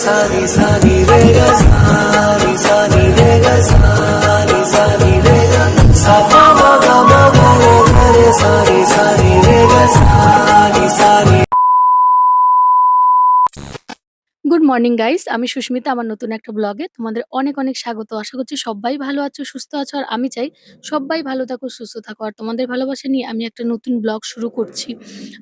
सा नी सा नी रे गा सा नी रे गा सा नी रे गा सा पा मा गा रे सा नी रे गा सा नी। গুড মর্নিং গাইস, আমি সুস্মিতা। আমার নতুন একটা ব্লগে তোমাদের অনেক অনেক স্বাগত। আশা করছি সবাই ভালো আছো, সুস্থ আছো। আর আমি চাই সবাই ভালো থাকো, সুস্থ থাকো। আর তোমাদের ভালোবাসা নিয়ে আমি একটা নতুন ব্লগ শুরু করছি।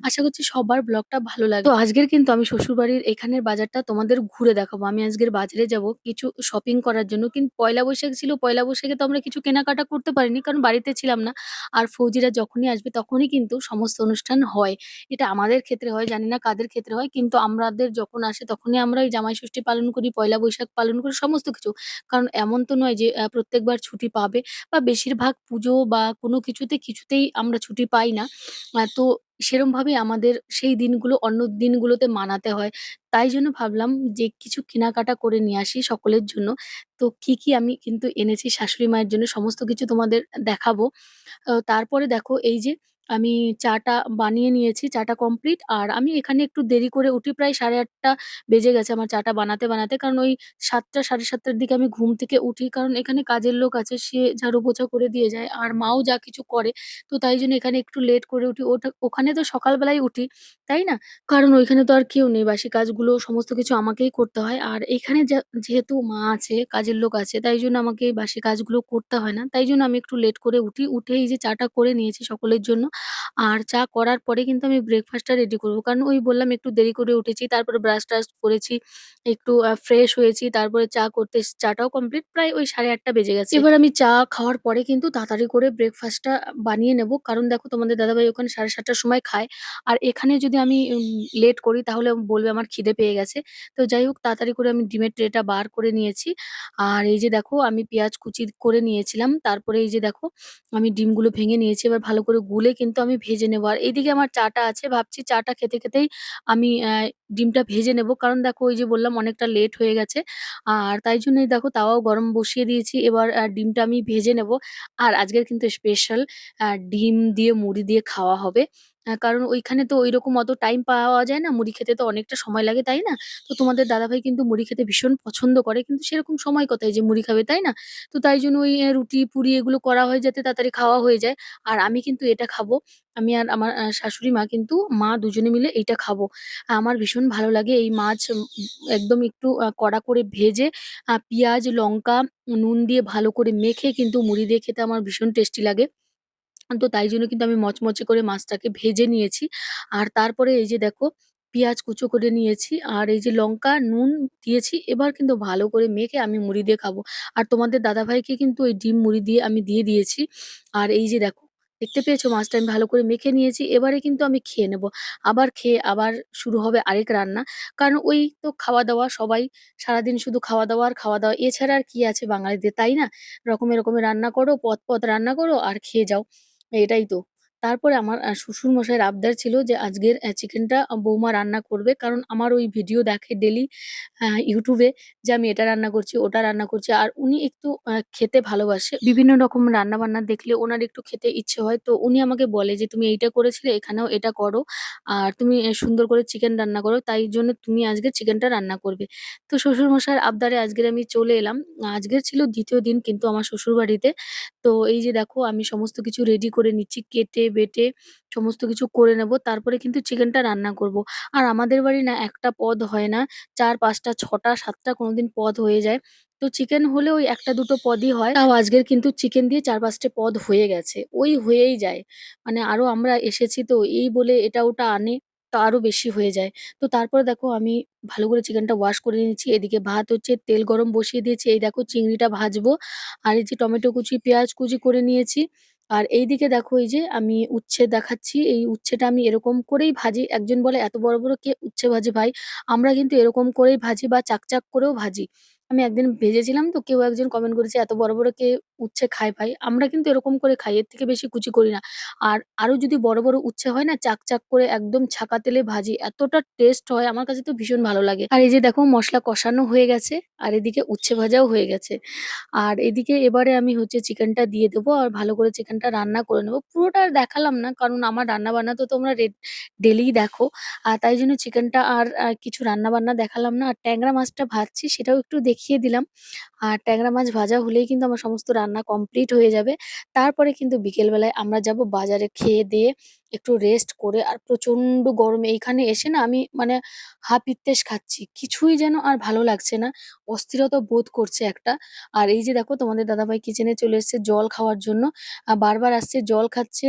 আশা করছি সবার ব্লগটা ভালো লাগে। তো আজকের কিন্তু আমি শ্বশুরবাড়ির এখানের বাজারটা তোমাদের ঘুরে দেখাবো। আমি আজকের বাজারে যাব কিছু শপিং করার জন্য, কিন্তু পয়লা বৈশাখ ছিল। পয়লা বৈশাখে তো আমরা কিছু কেনাকাটা করতে পারিনি, কারণ বাড়িতে ছিলাম না। আর ফৌজিরা যখনই আসবে তখনই কিন্তু সমস্ত অনুষ্ঠান হয়। এটা আমাদের ক্ষেত্রে হয়, জানি না কাদের ক্ষেত্রে হয়, কিন্তু আমাদের যখন আসে তখনই আমরা ওই জামাই ষষ্ঠী পালন করি, পয়লা বৈশাখ পালন করি, সমস্ত কিছু। কারণ এমন তো নয় যে প্রত্যেকবার ছুটি পাবে, বা বেশিরভাগ পুজো বা কোনো কিছুতেই আমরা ছুটি পাই না। তো সেরমভাবে আমাদের সেই দিনগুলো অন্য দিনগুলোতে মানাতে হয়। তাই জন্য ভাবলাম যে কিছু কেনাকাটা করে নিয়ে আসি সকলের জন্য। তো কি আমি কিন্তু এনেছি শাশুড়ি মায়ের জন্য, সমস্ত কিছু তোমাদের দেখাবো। তারপরে দেখো এই যে আমি চাটা বানিয়ে নিয়েছি, চাটা কমপ্লিট। আর আমি এখানে একটু দেরি করে উঠি, প্রায় 8:30 বেজে গেছে আমার চাটা বানাতে। কারণ ওই 7টা 7:30টার দিকে আমি ঘুম থেকে উঠি। কারণ এখানে কাজের লোক আছে, সে ঝাড়ু পোছা করে দিয়ে যায়। আর মাও যা কিছু করে। তো তাই জন্য এখানে একটু লেট করে উঠি। ওখানে তো সকালবেলায় উঠি, তাই না? কারণ ওইখানে তো আর কেউ নেই। বাসি কাজগুলো সমস্ত কিছু আমাকেই করতে হয়। আর এখানে যেহেতু মা আছে, কাজের লোক আছে, তাই জন্য আমাকে এই বাসি কাজগুলো করতে হয় না। তাই জন্য আমি একটু লেট করে উঠি। উঠে এই যে চাটা করে নিয়েছি সকলের জন্য। আর চা করার পরে কিন্তু আমি ব্রেকফাস্টটা রেডি করব। কারণ ওই বললাম একটু দেরি করে উঠেছি। তারপরে ব্রাশ-টাশ করেছি, একটু ফ্রেশ হয়েছি। তারপরে চা করতে চাটাও কমপ্লিট। প্রায় ওই 8:30 বেজে গেছে। এবার আমি চা খাওয়ার পরে কিন্তু তাড়াতাড়ি করে ব্রেকফাস্টটা বানিয়ে নেব। কারণ দেখো তোমাদের দাদাভাই ওখানে 7:30টার সময় খায়। আর এখানে যদি আমি লেট করি তাহলে বলবে আমার খিদে পেয়ে গেছে। তো যাই হোক, তাড়াতাড়ি করে আমি ডিমের ট্রেটা বার করে নিয়েছি। আর এই যে দেখো আমি পেঁয়াজ কুচি করে নিয়েছিলাম। তারপরে এই যে দেখো আমি ডিমগুলো ভেঙে নিয়েছি। এবার ভালো করে গুলে কিন্তু আমি ভেজে নেব। আর এইদিকে আমার চাটা আছে। ভাবছি চাটা খেতেই আমি ডিমটা ভেজে নেব। কারণ দেখো ওই যে বললাম অনেকটা লেট হয়ে গেছে। আর তাই জন্যই দেখো তাওয়াও গরম বসিয়ে দিয়েছি। এবার ডিমটা আমি ভেজে নেব। আর আজকের কিন্তু স্পেশাল ডিম দিয়ে মুড়ি দিয়ে খাওয়া হবে। কারণ ওইখানে তো ঐরকম অত টাইম পাওয়া যায় না। মুড়ি খেতে তো অনেকটা সময় লাগে, তাই না? তো তোমাদের দাদাভাই কিন্তু মুড়ি খেতে ভীষণ পছন্দ করে। কিন্তু সেরকম সময় কোথায় যে মুড়ি খাবে, তাই না? তো তাই জন্য ওই রুটি, পুরি এগুলো করা হয় যাতে তাড়াতাড়ি খাওয়া হয়ে যায়। আর আমি কিন্তু এটা খাবো। আমি আর আমার শাশুড়ি মা কিন্তু দুজনে মিলে এইটা খাবো। আমার ভীষণ ভালো লাগে এই মাছ একদম একটু কড়া করে ভেজে পিঁয়াজ, লঙ্কা, নুন দিয়ে ভালো করে মেখে কিন্তু মুড়ি দিয়ে খেতে আমার ভীষণ টেস্টি লাগে। তো তাই জন্য কিন্তু আমি মচমচে করে মাছটাকে ভেজে নিয়েছি। আর তারপরে এই যে দেখো পেঁয়াজ কুচো করে নিয়েছি। আর এই যে লঙ্কা, নুন দিয়েছি। এবার কিন্তু ভালো করে মেখে আমি মুড়ি দিয়ে খাবো। আর তোমাদের দাদাভাইকে কিন্তু ওই ডিম মুড়ি দিয়ে আমি দিয়ে দিয়েছি। আর এই যে দেখো, দেখতে পেয়েছো মাছটা আমি ভালো করে মেখে নিয়েছি। এবারে কিন্তু আমি খেয়ে নেব। আবার খেয়ে আবার শুরু হবে আরেক রান্না। কারণ ওই তো খাওয়া-দাওয়া, সবাই সারাদিন শুধু খাওয়া-দাওয়া আর খাওয়া-দাওয়া। এছাড়া আর কি আছে বাঙালিদের, তাই না? রকমের রান্না করো, পদ রান্না করো আর খেয়ে যাও। এটাই তো। তারপরে আমার শ্বশুরমশাইয়ের আবদার ছিল যে আজকের চিকেনটা বৌমা রান্না করবে। কারণ আমার ওই ভিডিও দেখে ডেইলি YouTube এ, যে আমি এটা রান্না করছি, ওটা রান্না করছি। আর উনি একটু খেতে ভালোবাসে। বিভিন্ন রকম রান্না-বান্না দেখলে উনার একটু খেতে ইচ্ছে হয়। তো উনি আমাকে বলে যে, "তুমি এইটা করেছিলে, এখানেও এটা করো। আর তুমি সুন্দর করে চিকেন রান্না করো। তাই জন্য তুমি আজকে চিকেনটা রান্না করবে।" তো শ্বশুরমশাইয়ের আবদারে আজকের আমি চলে এলাম। আজকের ছিল ২য় দিন কিন্তু আমার শ্বশুরবাড়িতে। তো এই যে দেখো আমি সমস্ত কিছু রেডি করে নিচ্ছি। কেটে-বেটে সমস্ত কিছু করে নেব। তারপরে কিন্তু চিকেনটা রান্না করব। আর আমাদের বাড়ি না একটা পদ হয় না। ৪, ৫ টা, ৬ টা, ৭ টা কোনোদিন পদ হয়ে যায়। তো চিকেন হলে ওই ১ টা ২ টো পদই হয়। তাও আজকের কিন্তু চিকেন দিয়ে ৪, ৫ টে পদ হয়ে গেছে। ওই হয়েই যায়। মানে আরো আমরা এসেছি তো এই বলে এটা ওটা আনে, তো আরো বেশি হয়ে যায়। তো তারপরে দেখো আমি ভালো করে চিকেনটা ওয়াশ করে নিয়েছি। এদিকে ভাত হচ্ছে, তেল গরম বসিয়ে দিয়েছি। এই দেখো চিংড়িটা ভাজবো। আর এই যে টমেটো কুচি, পেঁয়াজ কুচি করে নিয়েছি। আর এইদিকে দেখো এই যে আমি উচ্ছে দেখাচ্ছি। এই উচ্ছেটা আমি এরকম করেই ভাজি। একজন বলে, "এত বড় কে উচ্ছে ভাজে ভাই?" আমরা কিন্তু এরকম করেই ভাজি বা চাকচাক করেও ভাজি। আমি একদিন ভেজেছিলাম তো কেউ একজন কমেন্ট করেছে, "এত বড়, বড় কে উচ্ছে খায় ভাই?" আমরা কিন্তু এরকম করে খাই। এর থেকে বেশি কুচি করি না। আর আরো যদি বড়, বড় উচ্ছে হয় না চাক, চাক করে একদম ছাকা তেলে ভাজি, এতটা টেস্ট হয় আমার কাছে তো ভীষণ ভালো লাগে। আর এই যে দেখো মসলা কষানো হয়ে গেছে আর এদিকে উচ্ছে ভাজাও হয়ে গেছে। আর এদিকে এবারে আমি হচ্ছে চিকেনটা দিয়ে দেবো আর ভালো করে চিকেনটা রান্না করে নেবো। পুরোটা আর দেখালাম না কারণ আমার রান্না-বান্না তো তোমরা ডেইলিই দেখো। তাই জন্য চিকেনটা আর কিছু রান্না-বান্না দেখালাম না। আর ট্যাংরা মাছটা ভাজছি সেটাও একটু দেখিয়ে দিলাম। আর ট্যাংরা মাছ ভাজা হলেই কিন্তু আমার সমস্ত রান্না কমপ্লিট হয়ে যাবে। তারপরে কিন্তু বিকেল বেলায় আমরা যাবো বাজারে খেয়ে-দেয়ে একটু রেস্ট করে আর প্রচন্ড গরম এইখানে এসে না আমি মানে হাপিত্তেশ খাচ্ছি। কিছুই যেন আর ভালো লাগছে না। অস্থিরতা বোধ করছে একটা। আর এই যে দেখো তোমাদের দাদাভাই কিচেনে চলে এসেছে জল খাওয়ার জন্য। বারবার আসছে জল খাচ্ছে।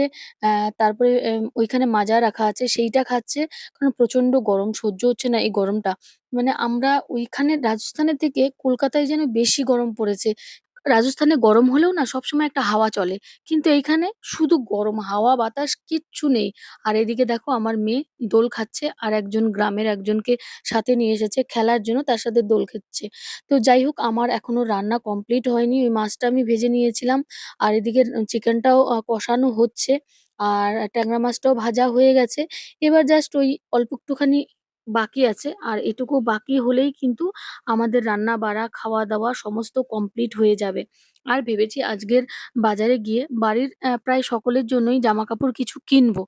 তারপরে ওইখানে মাজা রাখা আছে সেইটা খাচ্ছে। কারণ প্রচন্ড গরম সহ্য হচ্ছে না এই গরমটা। মানে আমরা ওইখানে রাজস্থানের থেকে কলকাতায় যেন বেশি গরম পড়েছে। রাজস্থানে গরম হলেও না সবসময় একটা হাওয়া চলে। কিন্তু এইখানে শুধু গরম হাওয়া বাতাস কিচ্ছু নেই। আর এদিকে দেখো আমার মেয়ে দোল খাচ্ছে আর একজন গ্রামের একজনকে সাথে নিয়ে এসেছে খেলার জন্য তার সাথে দোল খাচ্ছে। তো যাই হোক আমার এখনো রান্না কমপ্লিট হয়নি। ওই মাছটা আমি ভেজে নিয়েছিলাম। আর এদিকে চিকেনটাও কষানো হচ্ছে। আর ট্যাংরা মাছটাও ভাজা হয়ে গেছে। এবার জাস্ট ওই অল্প একটুখানি বাকি আছে। আর এটুকু বাকি হলেই কিন্তু আমাদের রান্না-বাড়া, খাওয়া-দাওয়া সমস্ত কমপ্লিট হয়ে যাবে। আর ভেবেছি আজকের বাজারে গিয়ে বাড়ির প্রায় সকলের জন্যই জামাকাপড় কিছু কিনবো।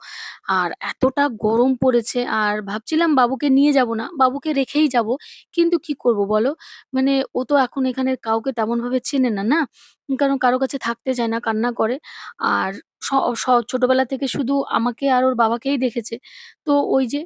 আর এতটা গরম পড়েছে আর ভাবছিলাম বাবুকে নিয়ে যাবো না, বাবুকে রেখেই যাবো। কিন্তু কি করব বলো? মানে ও তো এখন এখানের কাউকে তেমনভাবে চেনে না, না? কারণ কারো কাছে থাকতে চায় না, কান্না করে। আর স স ছোটবেলা থেকে শুধু আমাকে আর ওর বাবাকেই দেখেছে। তো ওই যে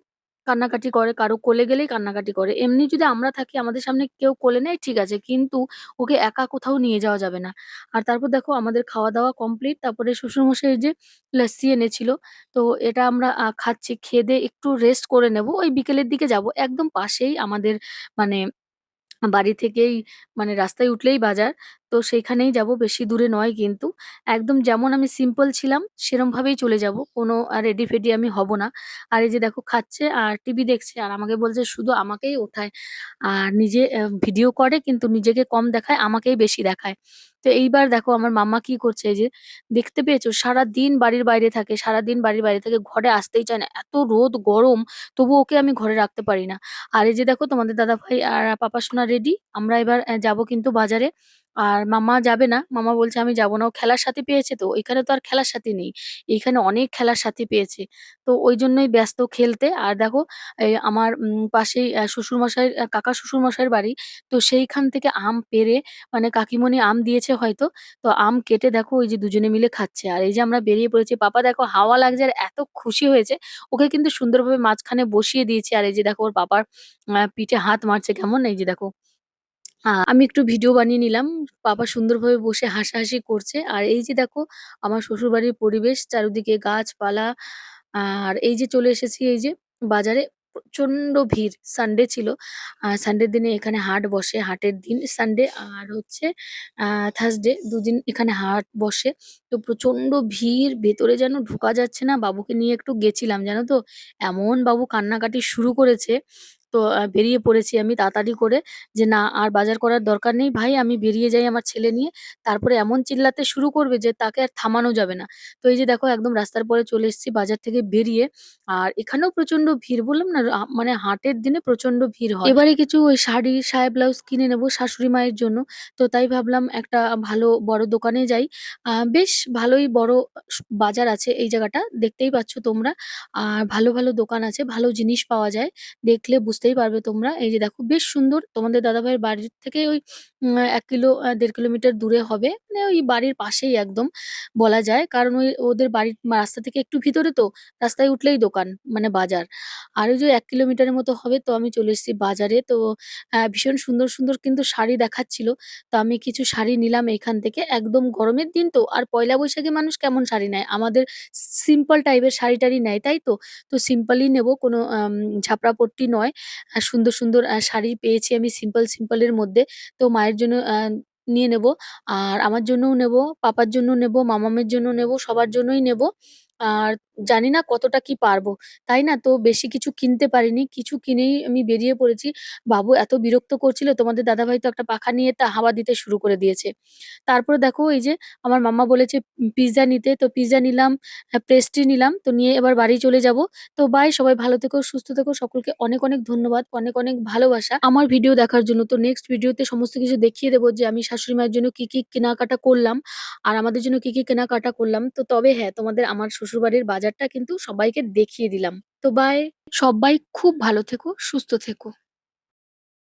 কান্নাকাটি করে, কারো কোলে গেলেই কান্নাকাটি করে। এমনি যদি আমরা থাকি আমাদের সামনে কেউ কোলে নেয় ঠিক আছে। কিন্তু ওকে একা কোথাও নিয়ে যাওয়া যাবে না। আর তারপর দেখো আমাদের খাওয়া-দাওয়া কমপ্লিট। তারপরে শ্বশুরমশাই যে লাস্সি এনেছিল। তো এটা আমরা খাচ্ছি। খেয়ে-দেয়ে একটু রেস্ট করে নেবো। ওই বিকেলের দিকে যাবো। একদম পাশেই আমাদের মানে বাড়ি থেকেই মানে রাস্তায় উঠলেই বাজার। তো সেইখানেই যাবো, বেশি দূরে নয় কিন্তু। একদম যেমন আমি সিম্পল ছিলাম সেরমভাবেই চলে যাবো। কোনো রেডি-ফেডি আমি হব না। আর এই যে দেখো খাচ্ছে আর টিভি দেখছে আর আমাকে বলছে শুধু আমাকেই ওঠায়। আর নিজে ভিডিও করে কিন্তু নিজেকে কম দেখায়, আমাকেই বেশি দেখায়। তো এইবার দেখো আমার মাম্মা কি করছে এই যে, দেখতে পেয়েছো? সারাদিন বাড়ির বাইরে থাকে, সারাদিন বাড়ির বাইরে থেকে ঘরে আসতেই চায় না। এত রোদ, গরম তবুও ওকে আমি ঘরে রাখতে পারি না। আর এই যে দেখো তোমাদের দাদাভাই আর পাপা সোনা রেডি। আমরা এবার যাবো কিন্তু বাজারে। আর মাম্মা যাবে না। মাম্মা বলছে, "আমি যাবো না।" ও খেলার সাথী পেয়েছে তো। এখানে তো আর খেলার সাথী নেই। এইখানে অনেক খেলার সাথী পেয়েছে। তো ওইজন্যই ব্যস্ত খেলতে। আর দেখো এই আমার পাশেই শ্বশুরমশাইয়ের কাকা শ্বশুরমশাইয়ের বাড়ি। তো সেইখান থেকে আম পেড়ে মানে কাকিমণি আম দিয়েছে হয়তো। তো আম কেটে দেখো ওই যে দুজনে মিলে খাচ্ছে। আর এই যে আমরা বেরিয়ে পড়েছি। পাপা দেখো হাওয়া লাগছে আর এত খুশি হয়েছে। ওকে কিন্তু সুন্দরভাবে মাঝখানে বসিয়ে দিয়েছি। আর এই যে দেখো ওর পাপার পিঠে হাত মারছে কেমন এই যে দেখো। আমি একটু ভিডিও বানিয়ে নিলাম। পাপা সুন্দরভাবে বসে হাসাহাসি করছে। আর এই যে দেখো আমার শ্বশুরবাড়ির পরিবেশ চারিদিকে গাছপালা। আর এই যে চলে এসেছি এই যে বাজারে প্রচন্ড ভিড়। সানডে ছিল। সানডের দিনে এখানে হাট বসে। হাটের দিন সানডে আর হচ্ছে আ থার্সডে ২ দিন এখানে হাট বসে। তো প্রচন্ড ভিড়। ভেতরে যেন ঢোকা যাচ্ছে না। বাবুকে নিয়ে একটু গেছিলাম জানো তো? এমন বাবু কান্নাকাটি শুরু করেছে। তো বেরিয়ে পড়েছি আমি তাড়াতাড়ি করে। যে না আর বাজার করার দরকার নেই ভাই আমি বেরিয়ে যাই আমার ছেলে নিয়ে। তারপরে এমন চিল্লাতে শুরু করবে যে তাকে আর থামানো যাবে না। তো এই যে দেখো একদম রাস্তার পরে চলে এসেছি বাজার থেকে বেরিয়ে। আর এখানেও প্রচন্ড ভিড় বললাম না মানে হাটের দিনে প্রচন্ড ভিড় হয়। এবারে কিছু ওই শাড়ি, সায়া ব্লাউজ কিনে নেবো শাশুড়ি মায়ের জন্য। তো তাই ভাবলাম একটা ভালো বড় দোকানে যাই। বেশ ভালোই বড় বাজার আছে এই জায়গাটা দেখতেই পাচ্ছ তোমরা। আর ভালো, ভালো দোকান আছে, ভালো জিনিস পাওয়া যায়। দেখলে বুঝতেই পারবে তোমরা। এই যে দেখো বেশ সুন্দর তোমাদের দাদাভাইয়ের বাড়ির থেকে ওই ১ কিলো ১.৫ কিলোমিটার দূরে হবে। মানে ওই বাড়ির পাশেই একদম বলা যায়। কারণ ওই ওদের বাড়ির রাস্তা থেকে একটু ভিতরে তো, রাস্তায় উঠলেই দোকান মানে বাজার। আর ওই যে ১ কিলোমিটারের মতো হবে তো আমি চলে এসেছি বাজারে। তো ভীষণ সুন্দর, সুন্দর কিন্তু শাড়ি দেখাচ্ছিল। তো আমি কিছু শাড়ি নিলাম এখান থেকে। একদম গরমের দিন তো আর পয়লা বৈশাখে মানুষ কেমন শাড়ি নেয়? আমাদের সিম্পল টাইপের শাড়ি-টাড়ি নেয়, তাই তো? তো সিম্পলই নেবো কোনো ঝাপড়া পট্টি নয়। সুন্দর, সুন্দর শাড়ি পেয়েছি আমি সিম্পল, সিম্পল এর মধ্যে। তো মায়ের জন্য নিয়ে নেবো। আর আমার জন্যও নেবো, পাপার জন্য নেবো, মামামের জন্য নেবো, সবার জন্যই নেবো। আর জানি না কতটা কি পারবো, তাই না? তো বেশি কিছু কিনতে পারিনি। কিছু কিনেই আমি বেরিয়ে পড়েছি। বাবু এত বিরক্ত করছিল, তোমাদের দাদাভাই তো একটা পাখা নিয়ে তা হাওয়া দিতে শুরু করে দিয়েছে। তারপরে দেখো এই যে আমার মাম্মা বলেছে পিজ্জা নিতে, তো পিজ্জা নিলাম, পেস্ট্রি নিলাম। তো নিয়ে এবার বাড়ি চলে যাব। তো বাই, সবাই ভালো থেকো, সুস্থ থেকো। সকলকে অনেক, অনেক ধন্যবাদ। অনেক, অনেক ভালোবাসা আমার ভিডিও দেখার জন্য। তো নেক্সট ভিডিওতে সমস্ত কিছু দেখিয়ে দেব যে আমি শাশুড়ি মায়ের জন্য কি, কি কেনাকাটা করলাম আর আমাদের জন্য কি, কি কেনাকাটা করলাম। তো তবে হ্যাঁ, তোমাদের আমার শ্বশুরবাড়ির বাজারটা কিন্তু সবাইকে দেখিয়ে দিলাম। তো বাই। সবাই খুব ভালো থেকো, সুস্থ থেকো।